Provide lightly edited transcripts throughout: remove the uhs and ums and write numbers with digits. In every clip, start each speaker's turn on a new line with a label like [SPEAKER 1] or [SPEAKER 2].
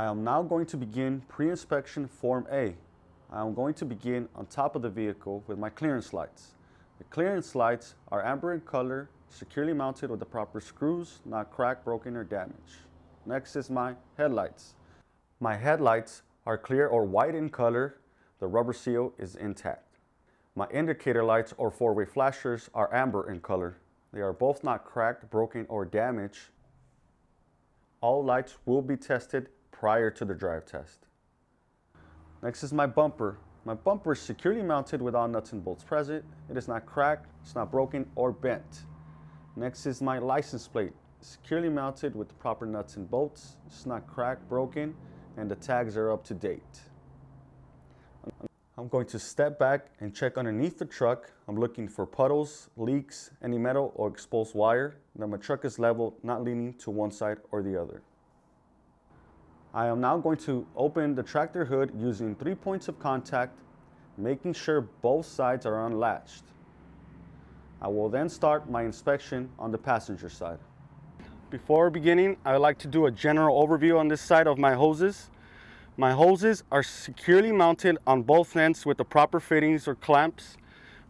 [SPEAKER 1] I am now going to begin pre-inspection Form A. I am going to begin on top of the vehicle with my clearance lights. The clearance lights are amber in color, securely mounted with the proper screws, not cracked, broken, or damaged. Next is my headlights. My headlights are clear or white in color. The rubber seal is intact. My indicator lights or four-way flashers are amber in color. They are both not cracked, broken, or damaged. All lights will be tested prior to the drive test. Next is my bumper. My bumper is securely mounted with all nuts and bolts present. It is not cracked, it's not broken or bent. Next is my license plate. Securely mounted with the proper nuts and bolts. It's not cracked, broken, and the tags are up to date. I'm going to step back and check underneath the truck. I'm looking for puddles, leaks, any metal or exposed wire. Then my truck is level, not leaning to one side or the other. I am now going to open the tractor hood using 3 points of contact, making sure both sides are unlatched. I will then start my inspection on the passenger side. Before beginning, I would like to do a general overview on this side of my hoses. My hoses are securely mounted on both ends with the proper fittings or clamps.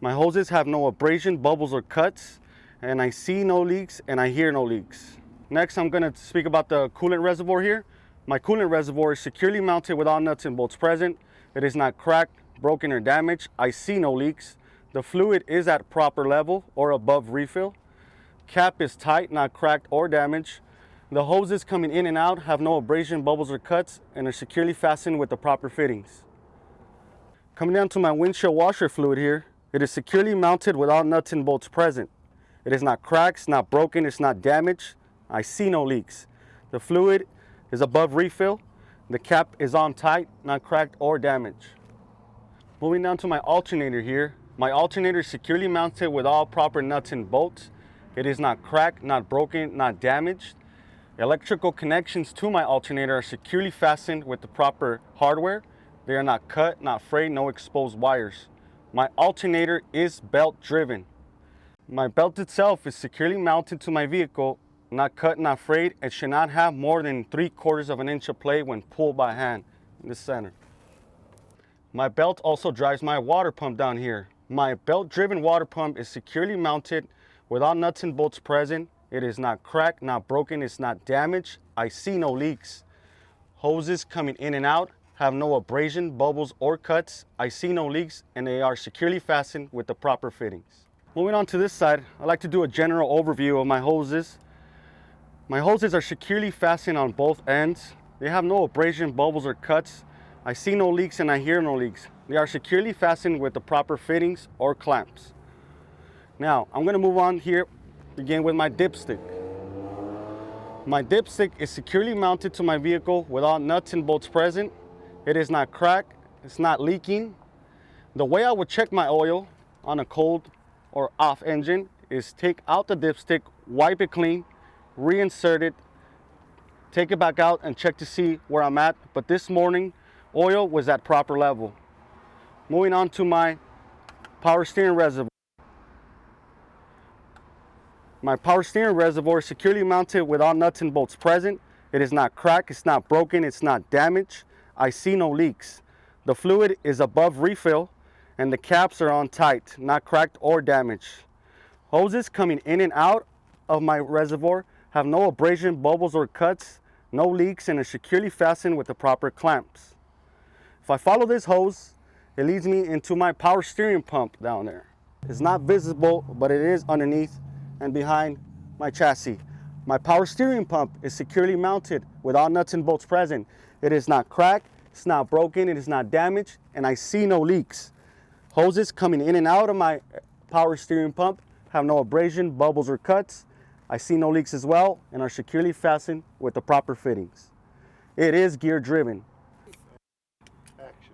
[SPEAKER 1] My hoses have no abrasion, bubbles, or cuts, and I see no leaks and I hear no leaks. Next, I'm going to speak about the coolant reservoir here. My coolant reservoir is securely mounted with all nuts and bolts present. It is not cracked, broken, or damaged. I see no leaks. The fluid is at proper level or above refill. Cap is tight, not cracked or damaged. The hoses coming in and out have no abrasion, bubbles, or cuts and are securely fastened with the proper fittings. Coming down to my windshield washer fluid here, it is securely mounted with all nuts and bolts present. It is not cracked, it's not broken, it's not damaged. I see no leaks. The fluid is above refill. The cap is on tight, not cracked or damaged. Moving down to my alternator here. My alternator is securely mounted with all proper nuts and bolts. It is not cracked, not broken, not damaged. Electrical connections to my alternator are securely fastened with the proper hardware. They are not cut, not frayed, no exposed wires. My alternator is belt driven. My belt itself is securely mounted to my vehicle, not cut, not frayed. It should not have more than 3/4 of an inch of play when pulled by hand in the center. My belt also drives my water pump down here. My belt driven water pump is securely mounted with all nuts and bolts present. It is not cracked, not broken, it's not damaged. I see no leaks. Hoses coming in and out have no abrasion, bubbles, or cuts. I see no leaks and they are securely fastened with the proper fittings. Moving on to this side, I'd like to do a general overview of my hoses. My hoses are securely fastened on both ends. They have no abrasion, bubbles, or cuts. I see no leaks and I hear no leaks. They are securely fastened with the proper fittings or clamps. Now, I'm going to move on here, begin with my dipstick. My dipstick is securely mounted to my vehicle with all nuts and bolts present. It is not cracked, it's not leaking. The way I would check my oil on a cold or off engine is take out the dipstick, wipe it clean, reinsert it, take it back out and check to see where I'm at. But this morning, oil was at proper level. Moving on to my power steering reservoir. My power steering reservoir is securely mounted with all nuts and bolts present. It is not cracked, it's not broken, it's not damaged. I see no leaks. The fluid is above refill and the caps are on tight, not cracked or damaged. Hoses coming in and out of my reservoir have no abrasion, bubbles, or cuts, no leaks, and are securely fastened with the proper clamps. If I follow this hose, it leads me into my power steering pump down there. It's not visible, but it is underneath and behind my chassis. My power steering pump is securely mounted with all nuts and bolts present. It is not cracked, it's not broken, it is not damaged, and I see no leaks. Hoses coming in and out of my power steering pump have no abrasion, bubbles, or cuts. I see no leaks as well and are securely fastened with the proper fittings. It is gear driven. Action.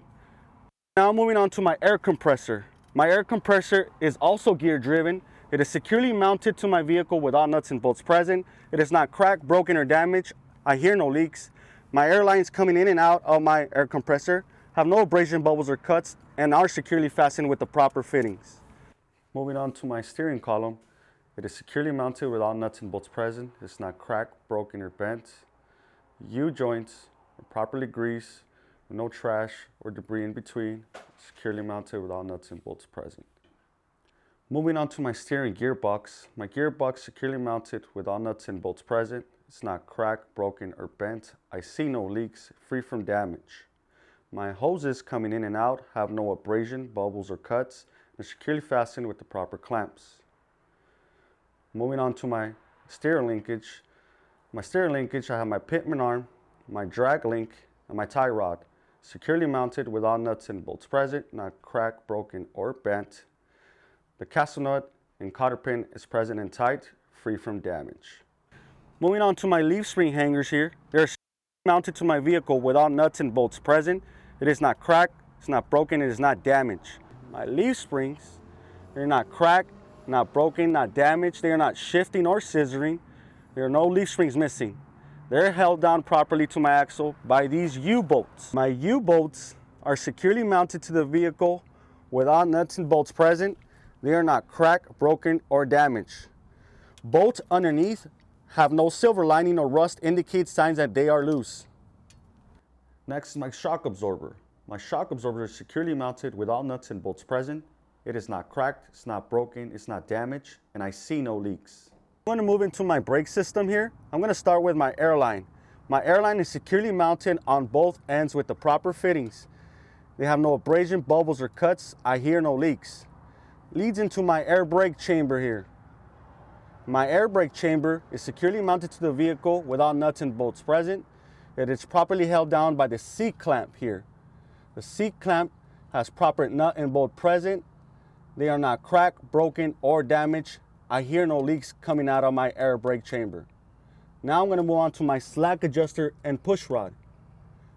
[SPEAKER 1] Now moving on to my air compressor. My air compressor is also gear driven. It is securely mounted to my vehicle with all nuts and bolts present. It is not cracked, broken, or damaged. I hear no leaks. My air lines coming in and out of my air compressor have no abrasion, bubbles, or cuts and are securely fastened with the proper fittings. Moving on to my steering column. It is securely mounted with all nuts and bolts present. It's not cracked, broken, or bent. U-joints properly greased, with no trash or debris in between, securely mounted with all nuts and bolts present. Moving on to my steering gearbox. My gearbox securely mounted with all nuts and bolts present. It's not cracked, broken, or bent. I see no leaks, free from damage. My hoses coming in and out have no abrasion, bubbles, or cuts, and are securely fastened with the proper clamps. Moving on to my steering linkage. My steering linkage, I have my pitman arm, my drag link, and my tie rod, securely mounted with all nuts and bolts present, not cracked, broken, or bent. The castle nut and cotter pin is present and tight, free from damage. Moving on to my leaf spring hangers here. They're mounted to my vehicle with all nuts and bolts present. It is not cracked, it's not broken, it is not damaged. My leaf springs, they're not cracked, not broken, not damaged. They are not shifting or scissoring. There are no leaf springs missing. They're held down properly to my axle by these U-bolts. My U-bolts are securely mounted to the vehicle with all nuts and bolts present. They are not cracked, broken, or damaged. Bolts underneath have no silver lining or rust, indicate signs that they are loose. Next is my shock absorber. My shock absorber is securely mounted with all nuts and bolts present. It is not cracked, it's not broken, it's not damaged, and I see no leaks. I'm going to move into my brake system here. I'm going to start with my airline. My airline is securely mounted on both ends with the proper fittings. They have no abrasion, bubbles, or cuts. I hear no leaks. Leads into my air brake chamber here. My air brake chamber is securely mounted to the vehicle with all nuts and bolts present. It is properly held down by the seat clamp here. The seat clamp has proper nut and bolt present. They are not cracked, broken, or damaged. I hear no leaks coming out of my air brake chamber. Now I'm going to move on to my slack adjuster and push rod.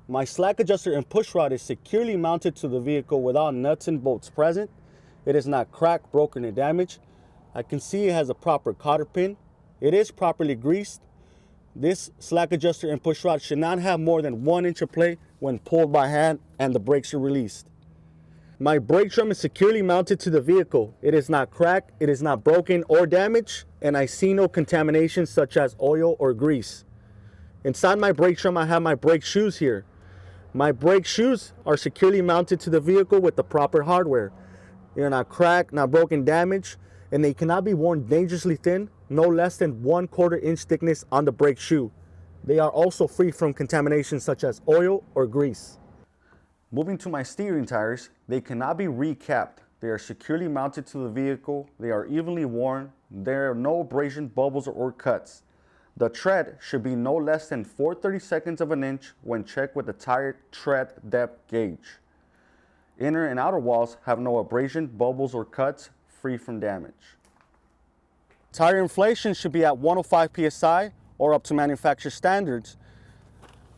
[SPEAKER 1] My slack adjuster and push rod is securely mounted to the vehicle with all nuts and bolts present. It is not cracked, broken, or damaged. I can see it has a proper cotter pin. It is properly greased. This slack adjuster and push rod should not have more than 1 inch of play when pulled by hand and the brakes are released. My brake drum is securely mounted to the vehicle. It is not cracked, it is not broken or damaged, and I see no contamination such as oil or grease. Inside my brake drum, I have my brake shoes here. My brake shoes are securely mounted to the vehicle with the proper hardware. They are not cracked, not broken, damaged, and they cannot be worn dangerously thin, no less than 1/4 inch thickness on the brake shoe. They are also free from contamination such as oil or grease. Moving to my steering tires, they cannot be recapped. They are securely mounted to the vehicle. They are evenly worn. There are no abrasion, bubbles, or cuts. The tread should be no less than 4/32 of an inch when checked with the tire tread depth gauge. Inner and outer walls have no abrasion, bubbles, or cuts, free from damage. Tire inflation should be at 105 psi or up to manufacturer standards.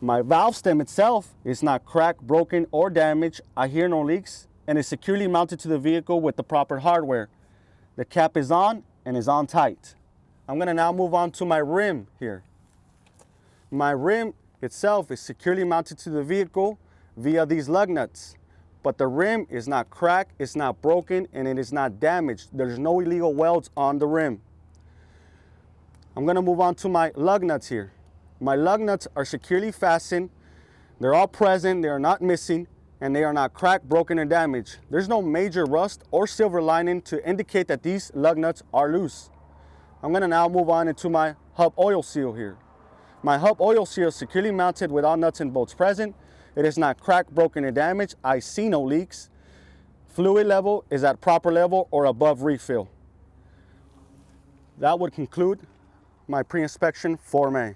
[SPEAKER 1] My valve stem itself is not cracked, broken, or damaged. I hear no leaks and is securely mounted to the vehicle with the proper hardware. The cap is on and is on tight. I'm going to now move on to my rim here. My rim itself is securely mounted to the vehicle via these lug nuts. But the rim is not cracked, it's not broken, and it is not damaged. There's no illegal welds on the rim. I'm going to move on to my lug nuts here. My lug nuts are securely fastened. They're all present, they are not missing, and they are not cracked, broken, or damaged. There's no major rust or silver lining to indicate that these lug nuts are loose. I'm going to now move on into my hub oil seal here. My hub oil seal is securely mounted with all nuts and bolts present. It is not cracked, broken, or damaged. I see no leaks. Fluid level is at proper level or above refill. That would conclude my pre-inspection Form A.